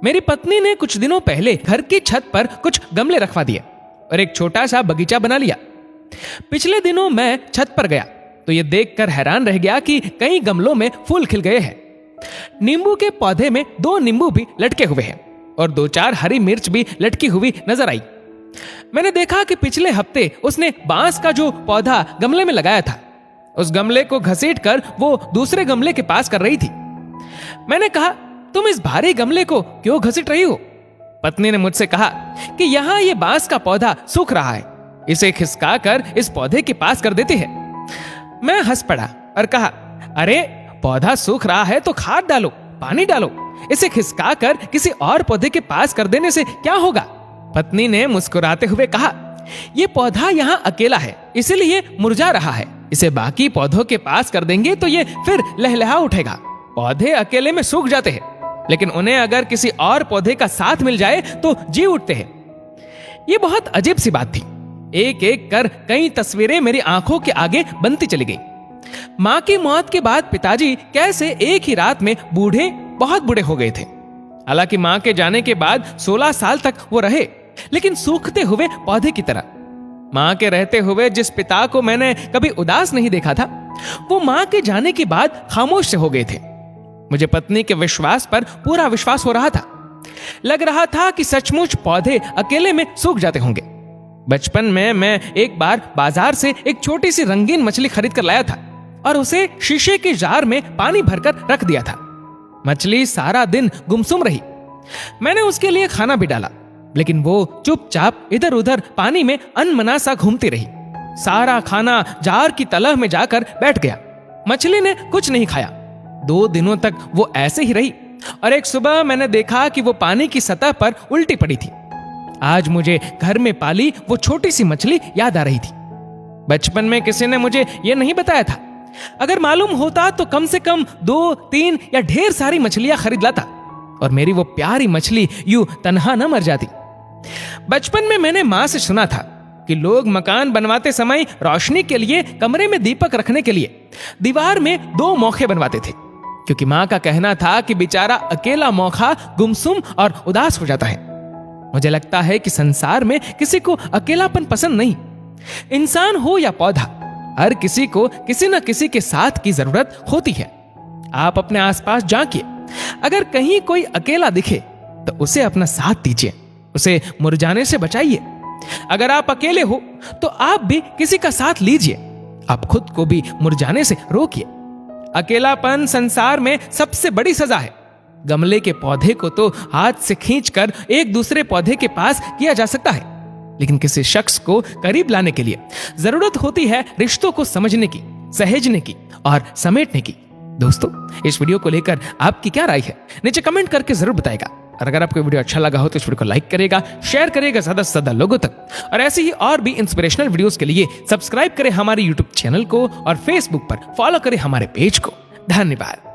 मेरी पत्नी ने कुछ दिनों पहले घर की छत पर कुछ गमले रखवा दिए और एक छोटा सा बगीचा बना लिया। पिछले दिनों मैं छत पर गया तो ये देखकर हैरान रह गया कि कई गमलों में फूल खिल गए हैं। नींबू के पौधे में 2 नींबू भी लटके हुए हैं और 2-4 हरी मिर्च भी लटकी हुई नजर आई। मैंने देखा कि पिछले हफ्ते उसने बांस का जो पौधा गमले में लगाया था, उस गमले को घसीटकर वो दूसरे गमले के पास कर रही थी। मैंने कहा, तुम इस भारी गमले को क्यों घसीट रही हो? पत्नी ने मुझसे कहा कि यहाँ ये बांस का पौधा सूख रहा है, इसे खिसकाकर इस पौधे के पास कर देते हैं। मैं हंस पड़ा और कहा, अरे पौधा सूख रहा है तो खाद डालो, पानी डालो, इसे खिसकाकर किसी और पौधे के पास कर देने से क्या होगा? पत्नी ने मुस्कुराते हुए कहा, ये पौधा यहाँ अकेला है इसलिए मुरझा रहा है, इसे बाकी पौधों के पास कर देंगे तो ये फिर लहलहा उठेगा। पौधे अकेले में सूख जाते हैं, लेकिन उन्हें अगर किसी और पौधे का साथ मिल जाए तो जी उठते हैं। ये बहुत अजीब सी बात थी। एक एक कर कई तस्वीरें मेरी आंखों के आगे बनती चली गई। मां की मौत के बाद पिताजी कैसे एक ही रात में बहुत बूढ़े हो गए थे। हालांकि मां के जाने के बाद 16 साल तक वो रहे, लेकिन सूखते हुए पौधे की तरह। मां के रहते हुए जिस पिता को मैंने कभी उदास नहीं देखा था, वो मां के जाने के बाद खामोश से हो गए थे। मुझे पत्नी के विश्वास पर पूरा विश्वास हो रहा था। लग रहा था कि सचमुच पौधे अकेले में सूख जाते होंगे। बचपन में मैं एक बार बाजार से एक छोटी सी रंगीन मछली खरीद कर लाया था और उसे शीशे के जार में पानी भरकर रख दिया था। मछली सारा दिन गुमसुम रही। मैंने उसके लिए खाना भी डाला, लेकिन वो चुपचाप इधर उधर पानी में अनमना सा घूमती रही। सारा खाना जार की तलह में जाकर बैठ गया। मछली ने कुछ नहीं खाया। 2 दिनों तक वो ऐसे ही रही और एक सुबह मैंने देखा कि वो पानी की सतह पर उल्टी पड़ी थी। आज मुझे घर में पाली वो छोटी सी मछली याद आ रही थी। बचपन में किसी ने मुझे ये नहीं बताया था। अगर मालूम होता तो कम से कम 2-3 या ढेर सारी मछलियां खरीद लाता और मेरी वो प्यारी मछली यूं तन्हा न मर जाती। बचपन में मैंने मां से सुना था कि लोग मकान बनवाते समय रोशनी के लिए कमरे में दीपक रखने के लिए दीवार में 2 मौखे बनवाते थे, क्योंकि मां का कहना था कि बेचारा अकेला मौखा गुमसुम और उदास हो जाता है। मुझे लगता है कि संसार में किसी को अकेलापन पसंद नहीं। इंसान हो या पौधा, हर किसी को किसी न किसी के साथ की जरूरत होती है। आप अपने आसपास झांकिए, अगर कहीं कोई अकेला दिखे तो उसे अपना साथ दीजिए, उसे मुरझाने से बचाइए। अगर आप अकेले हो तो आप भी किसी का साथ लीजिए, आप खुद को भी मुरझाने से रोकिए। अकेलापन संसार में सबसे बड़ी सजा है। गमले के पौधे को तो हाथ से खींचकर एक दूसरे पौधे के पास किया जा सकता है, लेकिन किसी शख्स को करीब लाने के लिए जरूरत होती है रिश्तों को समझने की, सहेजने की और समेटने की। दोस्तों, इस वीडियो को लेकर आपकी क्या राय है, नीचे कमेंट करके जरूर बताएगा। और अगर आपको वीडियो अच्छा लगा हो तो इस वीडियो को लाइक करेगा, शेयर करेगा ज्यादा से ज्यादा लोगों तक। और ऐसे ही और भी इंस्पिरेशनल वीडियोस के लिए सब्सक्राइब करें हमारे यूट्यूब चैनल को और फेसबुक पर फॉलो करें हमारे पेज को। धन्यवाद।